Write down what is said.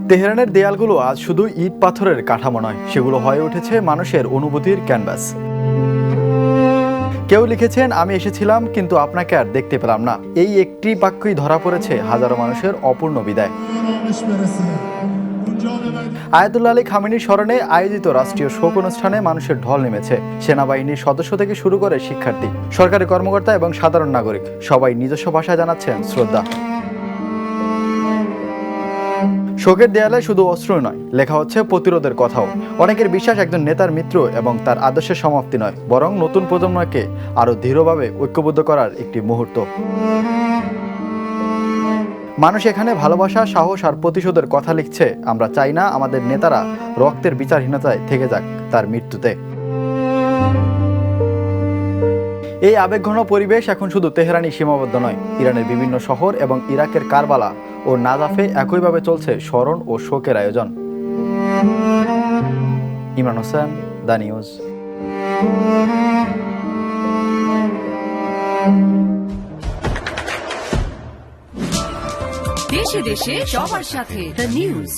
তেহরানের দেয়ালগুলো আজ শুধু ইট পাথরের কাঠামো নয়, সেগুলো হয়ে উঠেছে মানুষের অনুভূতির ক্যানভাস। কেউ লিখেছেন, আমি এসেছিলাম কিন্তু আপনাকে আর দেখতে পেলাম না। এই একটি বাক্যই ধরা পড়েছে হাজারো মানুষের অপূর্ণ বিদায়। আয়াতুল্লাহ আলী খামেনির স্মরণে আয়োজিত রাষ্ট্রীয় শোক অনুষ্ঠানে মানুষের ঢল নেমেছে। সেনাবাহিনীর সদস্য থেকে শুরু করে শিক্ষার্থী, সরকারি কর্মকর্তা এবং সাধারণ নাগরিক সবাই নিজস্ব ভাষায় জানাচ্ছেন শ্রদ্ধা। শোকের দেয়ালে শুধু অশ্রু নয়, লেখা হচ্ছে প্রতিরোধের কথাও। অনেকের বিশ্বাস একজন নেতার মৃত্যু এবং তার আদর্শের সমাপ্তি নয়, বরং নতুন প্রজন্মকে আরো দৃঢ়ভাবে ঐক্যবদ্ধ করার একটি মুহূর্ত। মানুষ এখানে ভালোবাসা, সাহস আর প্রতিশোধের কথা লিখছে। আমরা চাই না আমাদের নেতারা রক্তের বিচারহীনতায় থেকে যাক তার মৃত্যুতে। এই আবেগঘন পরিবেশ এখন শুধু তেহরানি সীমাবদ্ধ নয়, ইরানের বিভিন্ন শহর এবং ইরাকের কারবালা ও নাজাফে একইভাবে চলছে স্মরণ ও শোকের আয়োজন। Imran Hossain, the news. দেশে দেশে সবার সাথে দ্য নিউজ।